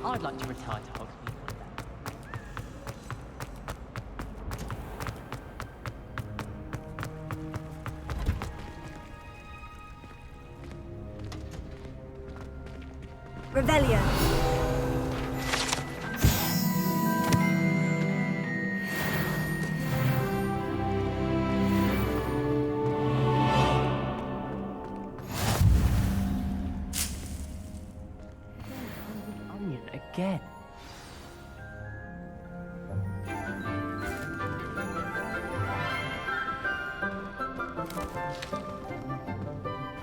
I'd like to retire to Hogsmeade one day. Revelio. Onion again.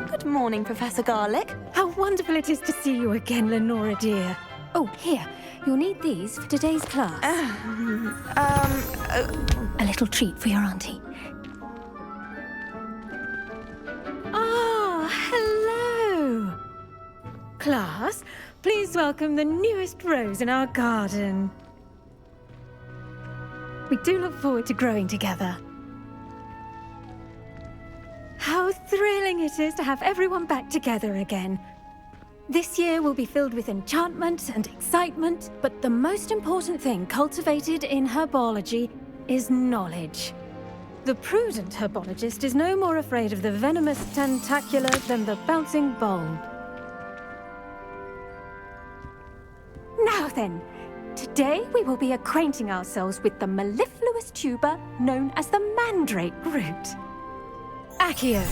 Good morning, Professor Garlic. How wonderful it is to see you again, Lenora dear. Oh, here. You'll need these for today's class. A little treat for your auntie. Ah, hello. Class, please welcome the newest rose in our garden. We do look forward to growing together. How thrilling it is to have everyone back together again. This year will be filled with enchantment and excitement, but the most important thing cultivated in herbology is knowledge. The prudent herbologist is no more afraid of the venomous tentacula than the bouncing bulb. Now then, today we will be acquainting ourselves with the mellifluous tuber known as the mandrake root. Accio.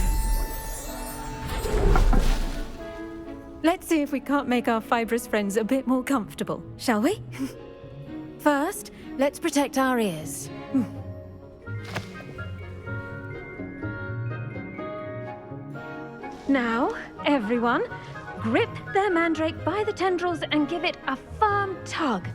Let's see if we can't make our fibrous friends a bit more comfortable, shall we? First, let's protect our ears. Now, everyone, grip their mandrake by the tendrils and give it a firm tug.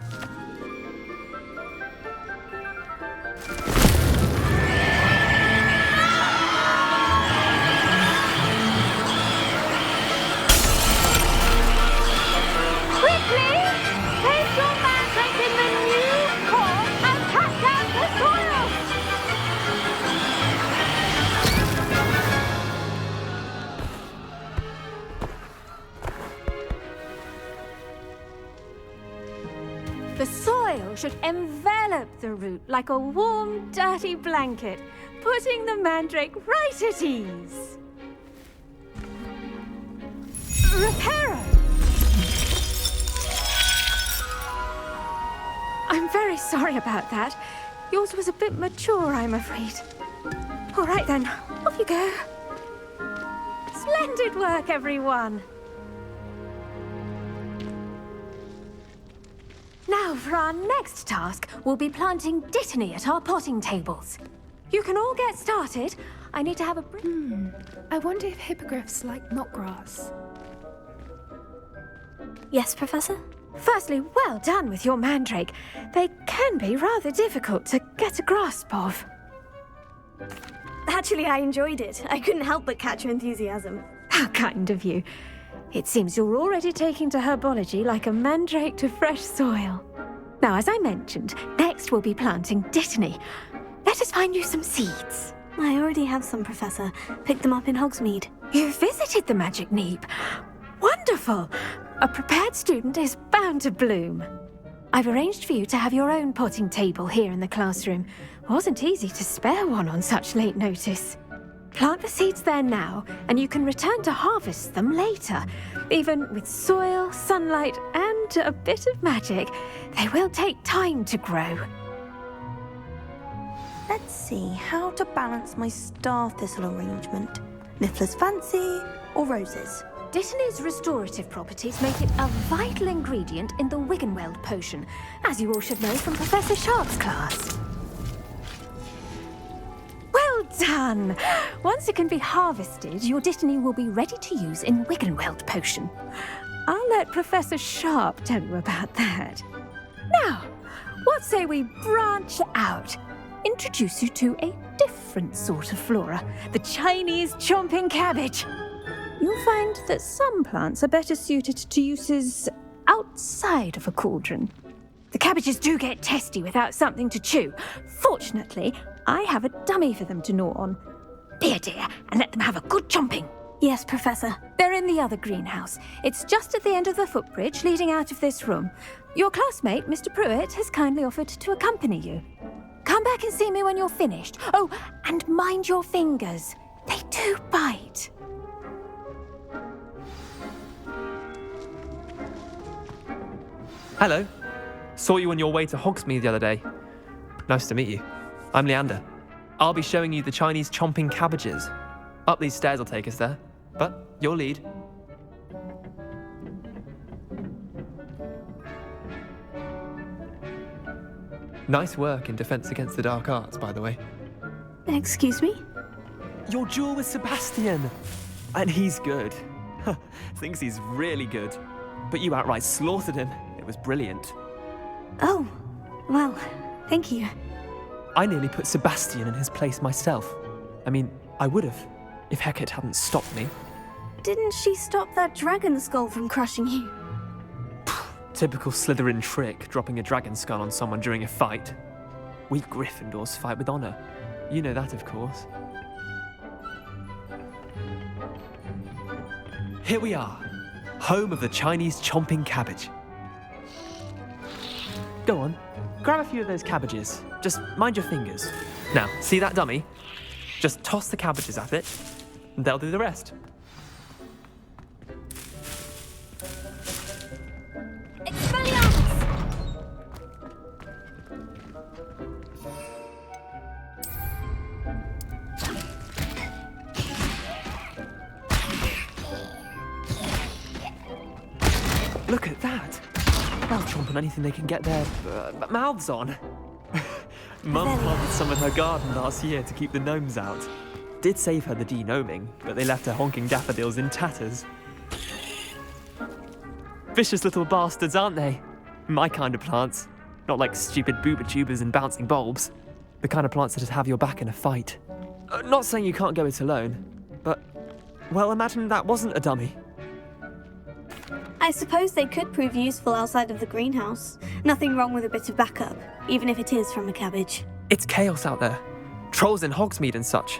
The soil should envelop the root like a warm, dirty blanket, putting the mandrake right at ease. Reparo! I'm very sorry about that. Yours was a bit mature, I'm afraid. All right then, off you go. Splendid work, everyone. Now, for our next task, we'll be planting dittany at our potting tables. You can all get started. I need to have a... I wonder if hippogriffs like knotgrass. Yes, Professor? Firstly, well done with your mandrake. They can be rather difficult to get a grasp of. Actually, I enjoyed it. I couldn't help but catch your enthusiasm. How kind of you. It seems you're already taking to herbology like a mandrake to fresh soil. Now, as I mentioned, next we'll be planting dittany. Let us find you some seeds. I already have some, Professor. Picked them up in Hogsmeade. You visited the Magic Neep. Wonderful! A prepared student is bound to bloom. I've arranged for you to have your own potting table here in the classroom. Wasn't easy to spare one on such late notice. Plant the seeds there now, and you can return to harvest them later. Even with soil, sunlight, and a bit of magic, they will take time to grow. Let's see how to balance my star thistle arrangement. Niffler's fancy or roses? Dittany's restorative properties make it a vital ingredient in the Wiggenweld potion, as you all should know from Professor Sharp's class. Well done! Once it can be harvested, your dittany will be ready to use in Wiggenweld potion. I'll let Professor Sharp tell you about that. Now, what say we branch out? Introduce you to a different sort of flora, the Chinese chomping cabbage. You'll find that some plants are better suited to uses outside of a cauldron. The cabbages do get testy without something to chew. Fortunately, I have a dummy for them to gnaw on. Be a dear and let them have a good chomping. Yes, Professor. They're in the the other greenhouse. It's just at the end of the footbridge leading out of this room. Your classmate, Mr. Pruitt, has kindly offered to accompany you. Come back and see me when you're finished. Oh, and mind your fingers. They do bite. Hello. Saw you on your way to Hogsmeade the other day. Nice to meet you. I'm Leander. I'll be showing you the Chinese chomping cabbages. Up these stairs will take us there, but your lead. Nice work in Defense Against the Dark Arts, by the way. Excuse me? Your duel with Sebastian! And he's good. Thinks he's really good. But you outright slaughtered him. It was brilliant. Oh, well, thank you. I nearly put Sebastian in his place myself. I mean, I would have, if Hecate hadn't stopped me. Didn't she stop that dragon skull from crushing you? Typical Slytherin trick, dropping a dragon skull on someone during a fight. We Gryffindors fight with honor. You know that, of course. Here we are, home of the Chinese chomping cabbage. Go on, grab a few of those cabbages. Just mind your fingers. Now, see that dummy? Just toss the cabbages at it, and they'll do the rest. Look at that! They'll chomp on anything they can get their mouths on. Mum planted some in her garden last year to keep the gnomes out. Did save her the de-gnoming, but they left her honking daffodils in tatters. Vicious little bastards, aren't they? My kind of plants. Not like stupid booba tubers and bouncing bulbs. The kind of plants that'd have your back in a fight. Not saying you can't go it alone, but, well, imagine that wasn't a dummy. I suppose they could prove useful outside of the greenhouse. Nothing wrong with a bit of backup, even if it is from a cabbage. It's chaos out there. Trolls in Hogsmeade and such.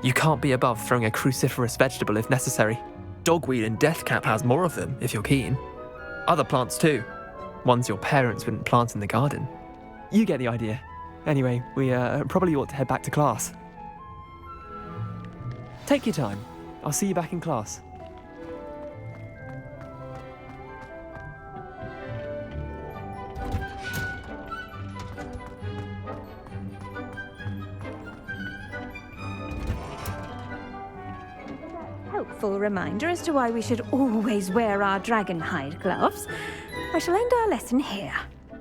You can't be above throwing a cruciferous vegetable if necessary. Dogweed and deathcap has more of them, if you're keen. Other plants too. Ones your parents wouldn't plant in the garden. You get the idea. Anyway, we probably ought to head back to class. Take your time. I'll see you back in class. Helpful reminder as to why we should always wear our dragon hide gloves. I shall end our lesson here.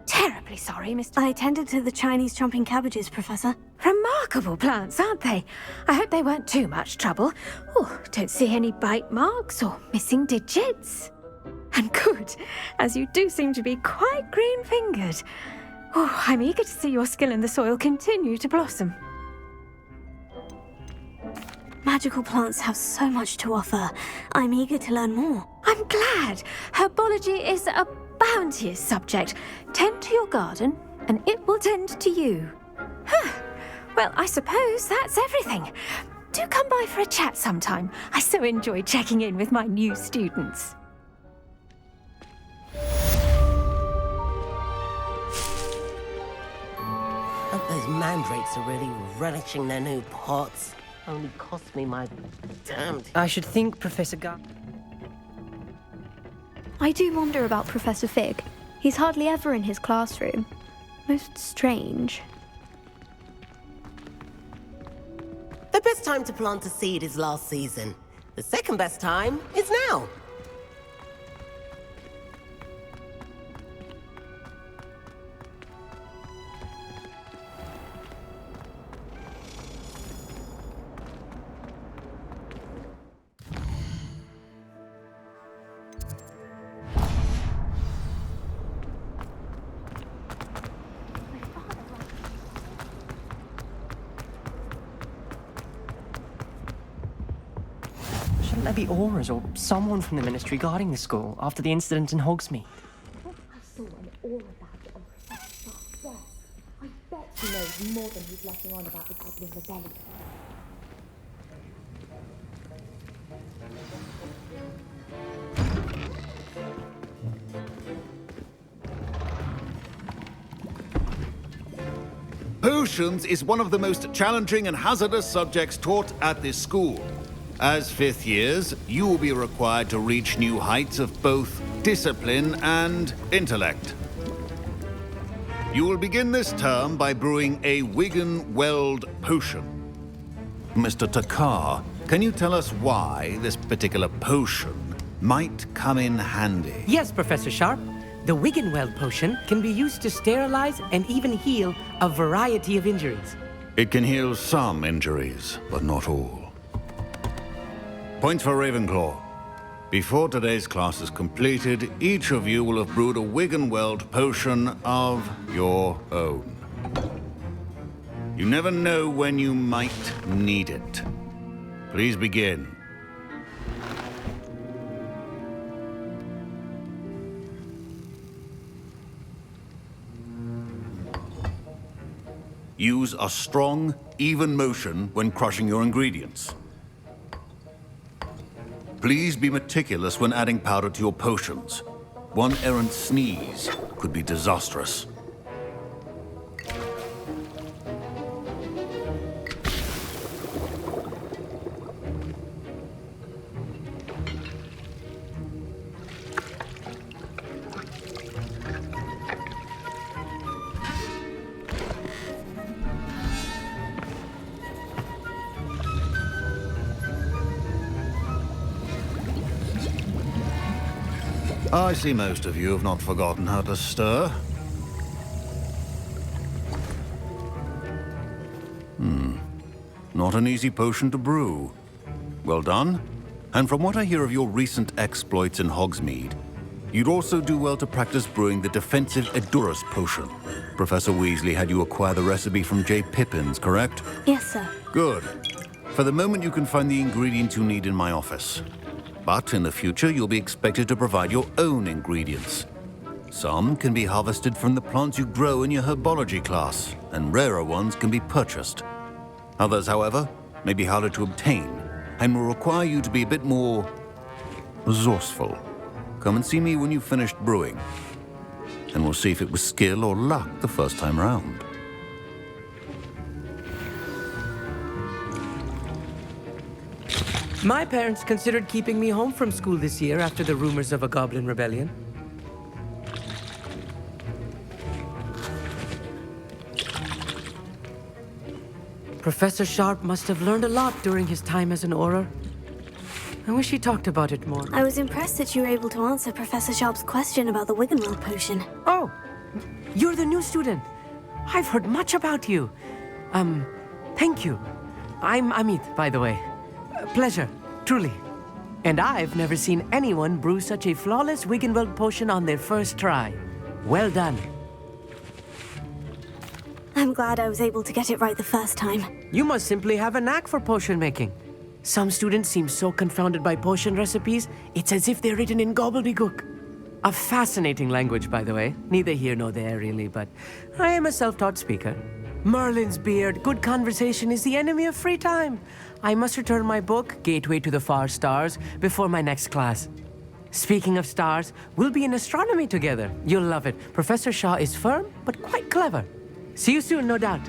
Terribly sorry, Mr. I tended to the Chinese chomping cabbages, Professor. Remarkable plants, aren't they? I hope they weren't too much trouble. Oh, don't see any bite marks or missing digits. And good, as you do seem to be quite green-fingered. Oh, I'm eager to see your skill in the soil continue to blossom. Magical plants have so much to offer. I'm eager to learn more. I'm glad. Herbology is a bounteous subject. Tend to your garden, and it will tend to you. Well, I suppose that's everything. Do come by for a chat sometime. I so enjoy checking in with my new students. Hope those mandrakes are really relishing their new pots. Only cost me my damned... I should think, Professor I do wonder about Professor Fig. He's hardly ever in his classroom. Most strange. The best time to plant a seed is last season. The second best time is now. Shouldn't there be auras or someone from the ministry guarding the school after the incident in Hogsmeade? I saw an aura badge on Professor Sharp's desk. I bet he knows more than he's letting on about the Goblin Rebellion. Potions is one of the most challenging and hazardous subjects taught at this school. As fifth years, you will be required to reach new heights of both discipline and intellect. You will begin this term by brewing a Wigan-Weld potion. Mr. Takar, can you tell us why this particular potion might come in handy? Yes, Professor Sharp. The Wigan-Weld potion can be used to sterilize and even heal a variety of injuries. It can heal some injuries, but not all. Points for Ravenclaw. Before today's class is completed, each of you will have brewed a Wigan-Weld potion of your own. You never know when you might need it. Please begin. Use a strong, even motion when crushing your ingredients. Please be meticulous when adding powder to your potions. One errant sneeze could be disastrous. I see most of you have not forgotten how to stir. Not an easy potion to brew. Well done. And from what I hear of your recent exploits in Hogsmeade, you'd also do well to practice brewing the defensive Edurus potion. Professor Weasley had you acquire the recipe from J. Pippins, correct? Yes, sir. Good. For the moment, you can find the ingredients you need in my office. But in the future, you'll be expected to provide your own ingredients. Some can be harvested from the plants you grow in your herbology class, and rarer ones can be purchased. Others, however, may be harder to obtain, and will require you to be a bit more resourceful. Come and see me when you've finished brewing, and we'll see if it was skill or luck the first time round. My parents considered keeping me home from school this year after the rumors of a goblin rebellion. Professor Sharp must have learned a lot during his time as an Auror. I wish he talked about it more. I was impressed that you were able to answer Professor Sharp's question about the Wigan-Weld potion. Oh, you're the new student. I've heard much about you. Thank you. I'm Amit, by the way. Pleasure, truly. And I've never seen anyone brew such a flawless Wigan-Weld potion on their first try. Well done. I'm glad I was able to get it right the first time. You must simply have a knack for potion making. Some students seem so confounded by potion recipes, it's as if they're written in gobbledygook. A fascinating language, by the way. Neither here nor there, really, but I am a self-taught speaker. Merlin's beard, good conversation is the enemy of free time. I must return my book, Gateway to the Far Stars, before my next class. Speaking of stars, we'll be in astronomy together. You'll love it. Professor Shaw is firm, but quite clever. See you soon, no doubt.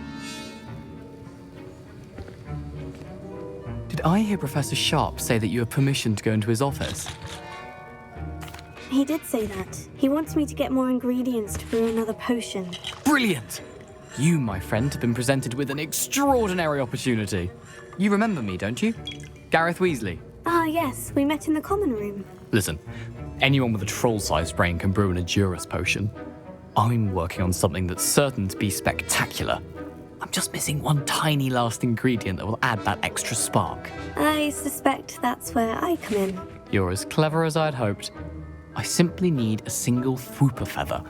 Did I hear Professor Sharp say that you have permission to go into his office? He did say that. He wants me to get more ingredients to brew another potion. Brilliant! You, my friend, have been presented with an extraordinary opportunity. You remember me, don't you? Gareth Weasley. Ah, yes. We met in the common room. Listen, anyone with a troll-sized brain can brew an Edurus potion. I'm working on something that's certain to be spectacular. I'm just missing one tiny last ingredient that will add that extra spark. I suspect that's where I come in. You're as clever as I'd hoped. I simply need a single Whooper feather.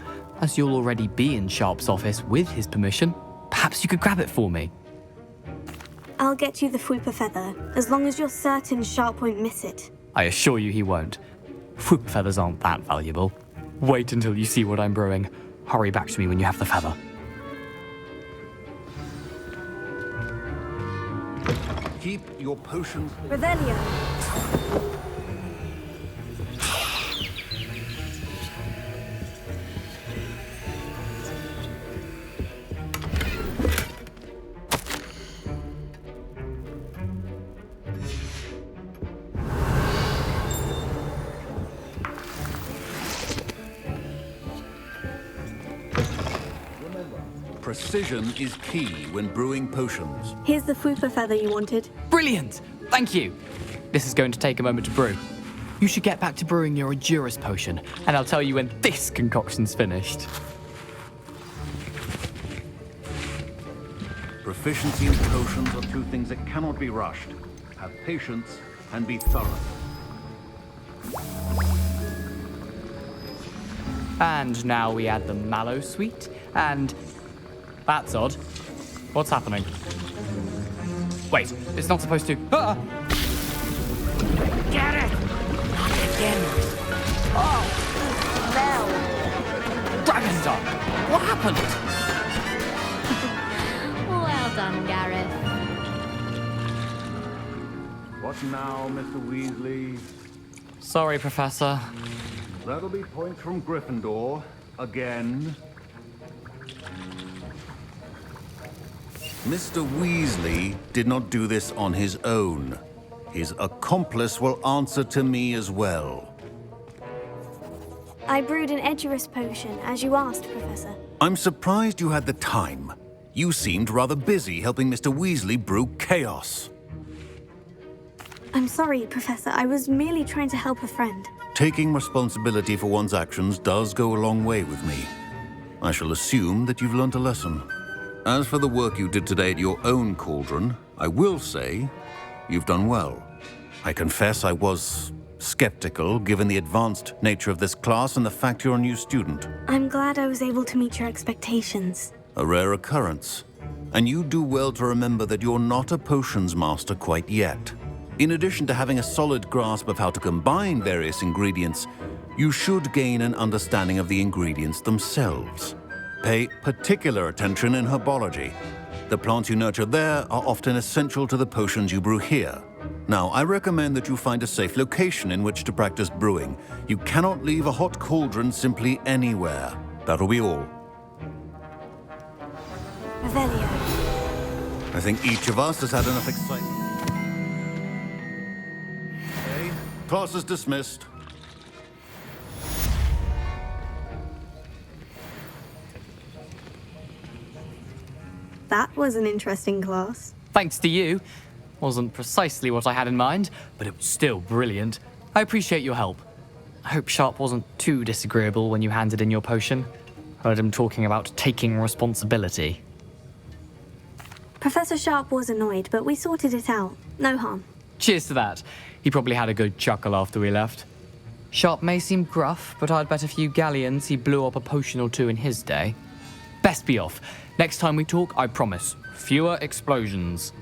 As you'll already be in Sharp's office with his permission, perhaps you could grab it for me. I'll get you the Whooper feather, as long as you're certain Sharp won't miss it. I assure you he won't. Whooper feathers aren't that valuable. Wait until you see what I'm brewing. Hurry back to me when you have the feather. Keep your potions. Revelio. Precision is key when brewing potions. Here's the fupa feather you wanted. Brilliant! Thank you! This is going to take a moment to brew. You should get back to brewing your Edurus potion, and I'll tell you when this concoction's finished. Proficiency in potions are two things that cannot be rushed. Have patience and be thorough. And now we add the mallow sweet, and... That's odd. What's happening? Wait, it's not supposed to... Ah! Get it! Not again. Oh! No! Dragon's Dog! What happened? Well done, Gareth. What now, Mr. Weasley? Sorry, Professor. That'll be points from Gryffindor. Again. Mr. Weasley did not do this on his own. His accomplice will answer to me as well. I brewed an Edurus potion, as you asked, Professor. I'm surprised you had the time. You seemed rather busy helping Mr. Weasley brew chaos. I'm sorry, Professor. I was merely trying to help a friend. Taking responsibility for one's actions does go a long way with me. I shall assume that you've learnt a lesson. As for the work you did today at your own cauldron, I will say you've done well. I confess I was skeptical, given the advanced nature of this class and the fact you're a new student. I'm glad I was able to meet your expectations. A rare occurrence. And you do well to remember that you're not a potions master quite yet. In addition to having a solid grasp of how to combine various ingredients, you should gain an understanding of the ingredients themselves. Pay particular attention in herbology. The plants you nurture there are often essential to the potions you brew here. Now, I recommend that you find a safe location in which to practice brewing. You cannot leave a hot cauldron simply anywhere. That'll be all. Revelio. I think each of us has had enough excitement. Okay, class is dismissed. That was an interesting class. Thanks to you. Wasn't precisely what I had in mind, but it was still brilliant. I appreciate your help. I hope Sharp wasn't too disagreeable when you handed in your potion. Heard him talking about taking responsibility. Professor Sharp was annoyed, but we sorted it out. No harm. Cheers to that. He probably had a good chuckle after we left. Sharp may seem gruff, but I'd bet a few galleons he blew up a potion or two in his day. Best be off. Next time we talk, I promise, fewer explosions.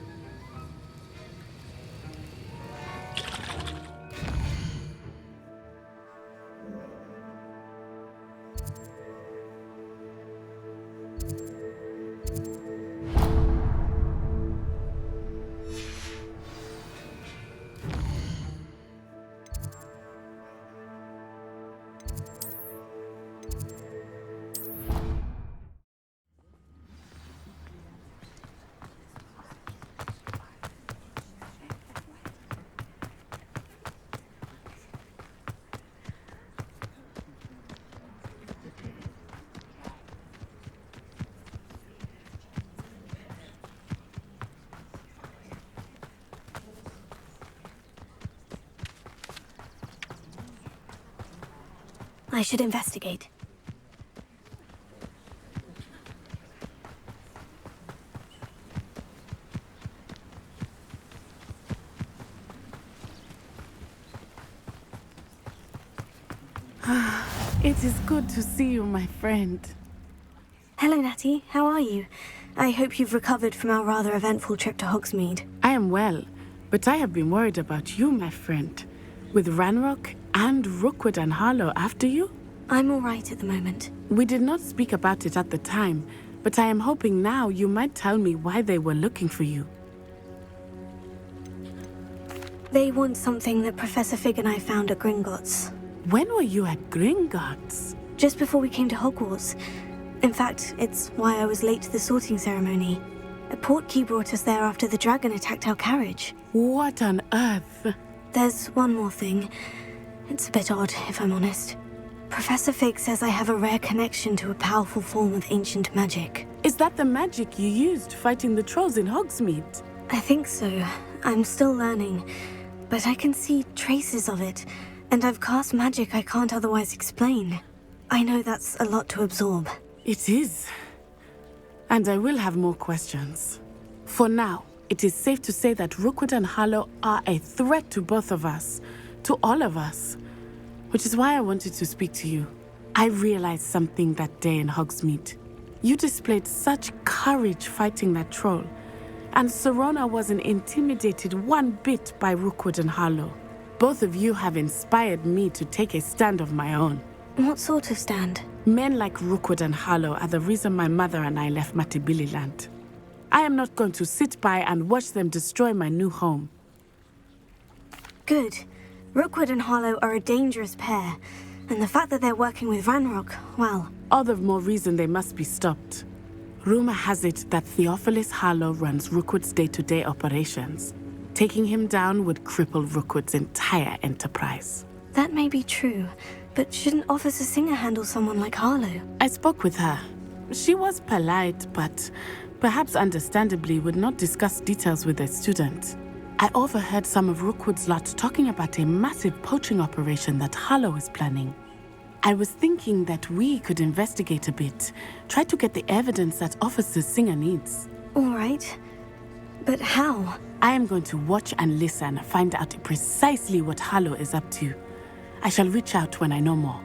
I should investigate. It is good to see you, my friend. Hello, Natty. How are you? I hope you've recovered from our rather eventful trip to Hogsmeade. I am well, but I have been worried about you, my friend. With Ranrock and Rookwood and Harlow after you? I'm all right at the moment. We did not speak about it at the time, but I am hoping now you might tell me why they were looking for you. They want something that Professor Fig and I found at Gringotts. When were you at Gringotts? Just before we came to Hogwarts. In fact, it's why I was late to the sorting ceremony. A portkey brought us there after the dragon attacked our carriage. What on earth? There's one more thing. It's a bit odd, if I'm honest. Professor Fig says I have a rare connection to a powerful form of ancient magic. Is that the magic you used fighting the trolls in Hogsmeade? I think so. I'm still learning, but I can see traces of it, and I've cast magic I can't otherwise explain. I know that's a lot to absorb. It is. And I will have more questions. For now, it is safe to say that Rookwood and Harlow are a threat to both of us, to all of us. Which is why I wanted to speak to you. I realized something that day in Hogsmeade. You displayed such courage fighting that troll, and Serona wasn't intimidated one bit by Rookwood and Harlow. Both of you have inspired me to take a stand of my own. What sort of stand? Men like Rookwood and Harlow are the reason my mother and I left Matibili land. I am not going to sit by and watch them destroy my new home. Good. Rookwood and Harlow are a dangerous pair, and the fact that they're working with Ranrock, well... All the more reason they must be stopped. Rumor has it that Theophilus Harlow runs Rookwood's day-to-day operations. Taking him down would cripple Rookwood's entire enterprise. That may be true, but shouldn't Officer Singer handle someone like Harlow? I spoke with her. She was polite, but perhaps understandably would not discuss details with a student. I overheard some of Rookwood's lot talking about a massive poaching operation that Harlow is planning. I was thinking that we could investigate a bit, try to get the evidence that Officer Singer needs. All right. But how? I am going to watch and listen, find out precisely what Harlow is up to. I shall reach out when I know more.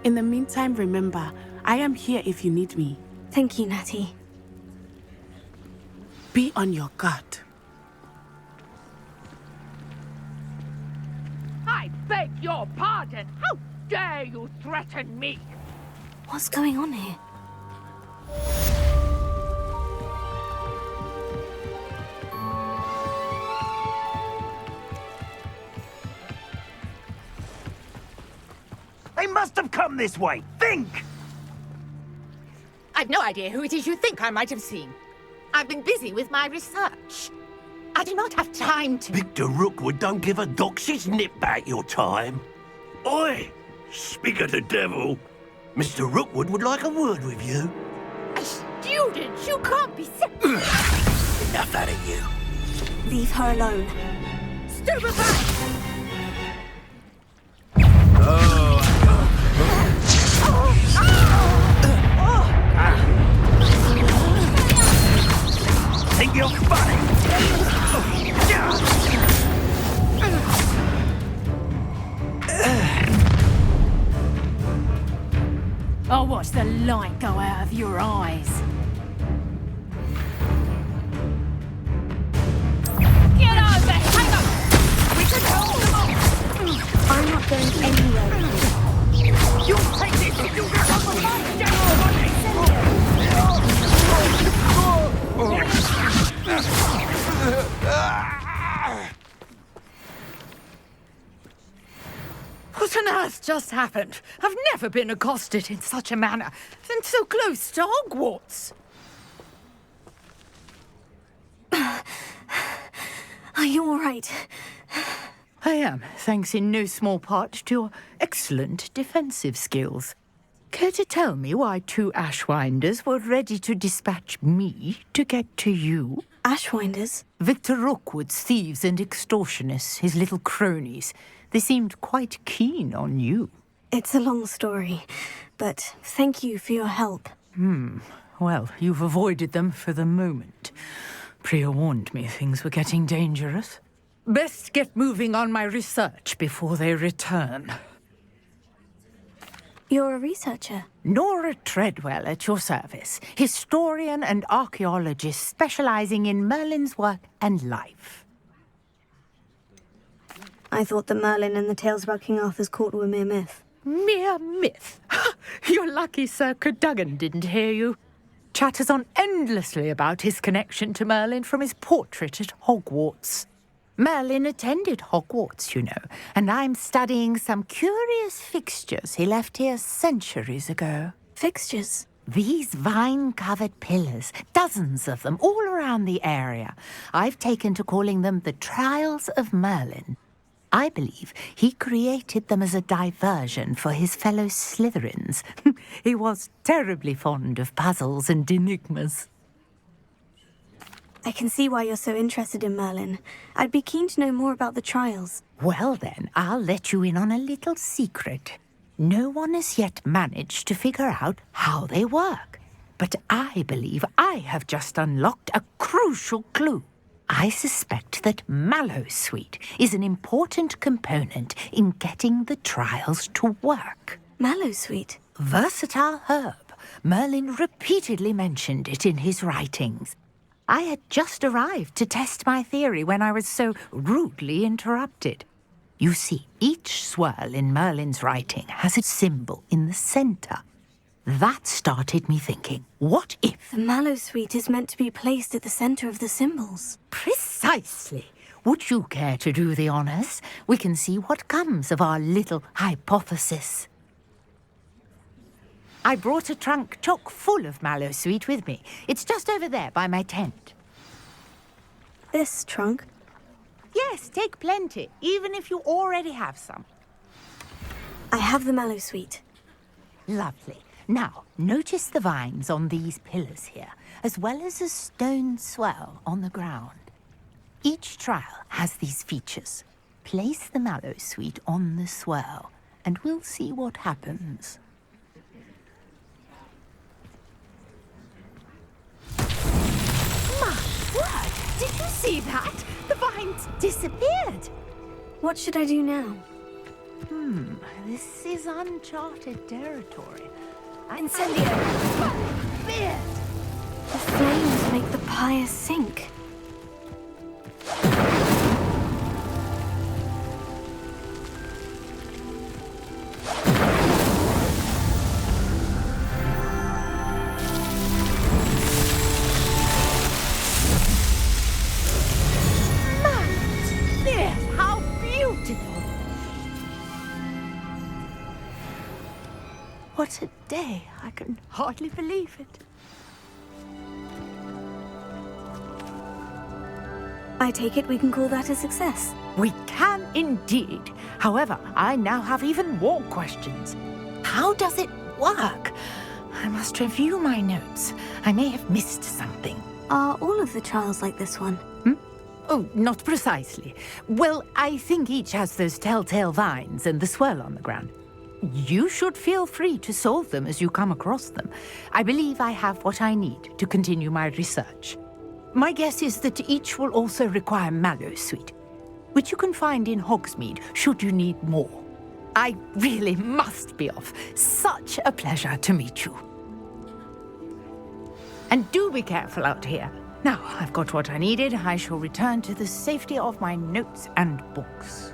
In the meantime, remember, I am here if you need me. Thank you, Natty. Be on your guard. I beg your pardon! How dare you threaten me? What's going on here? They must have come this way! Think! I've no idea who it is you think I might have seen. I've been busy with my research. I do not have time to... Victor Rookwood don't give a doxy's nip back your time. Oi! Speak of the devil. Mr. Rookwood would like a word with you. A student? You can't be... Enough out of you. Leave her alone. Stupefy! Think you're funny? I'll watch the light go out of your eyes. Get over! Hang on! We can hold them off! I'm not going anywhere. You'll take this if you get on the line, General! What on earth just happened? I've never been accosted in such a manner, and so close to Hogwarts. Are you all right? I am, thanks in no small part to your excellent defensive skills. Care to tell me why two Ashwinders were ready to dispatch me to get to you? Ashwinders? Victor Rookwood's thieves and extortionists, his little cronies. They seemed quite keen on you. It's a long story, but thank you for your help. Well, you've avoided them for the moment. Priya warned me things were getting dangerous. Best get moving on my research before they return. You're a researcher? Nora Treadwell at your service. Historian and archaeologist specializing in Merlin's work and life. I thought the Merlin and the tales about King Arthur's court were mere myth. Mere myth? You're lucky Sir Cadogan didn't hear you. Chatters on endlessly about his connection to Merlin from his portrait at Hogwarts. Merlin attended Hogwarts, you know, and I'm studying some curious fixtures he left here centuries ago. Fixtures? These vine-covered pillars, dozens of them, all around the area. I've taken to calling them the Trials of Merlin. I believe he created them as a diversion for his fellow Slytherins. He was terribly fond of puzzles and enigmas. I can see why you're so interested in Merlin. I'd be keen to know more about the trials. Well then, I'll let you in on a little secret. No one has yet managed to figure out how they work. But I believe I have just unlocked a crucial clue. I suspect that Mallowsweet is an important component in getting the trials to work. Mallowsweet? Versatile herb. Merlin repeatedly mentioned it in his writings. I had just arrived to test my theory when I was so rudely interrupted. You see, each swirl in Merlin's writing has a symbol in the centre. That started me thinking, what if... The Mallowsweet is meant to be placed at the centre of the symbols. Precisely. Would you care to do the honours? We can see what comes of our little hypothesis. I brought a trunk chock full of Mallowsweet with me. It's just over there by my tent. This trunk? Yes, take plenty, even if you already have some. I have the Mallowsweet. Lovely. Now, notice the vines on these pillars here, as well as a stone swell on the ground. Each trial has these features. Place the Mallowsweet on the swirl, and we'll see what happens. My word! Did you see that? The vines disappeared. What should I do now? This is uncharted territory. Incendio! Beard! The flames make the pyre sink. Beard, how beautiful! What a day! I can hardly believe it. I take it we can call that a success. We can indeed. However, I now have even more questions. How does it work? I must review my notes. I may have missed something. Are all of the trials like this one? Oh, not precisely. Well, I think each has those telltale vines and the swirl on the ground. You should feel free to solve them as you come across them. I believe I have what I need to continue my research. My guess is that each will also require Mallowsweet, which you can find in Hogsmeade should you need more. I really must be off. Such a pleasure to meet you. And do be careful out here. Now I've got what I needed, I shall return to the safety of my notes and books.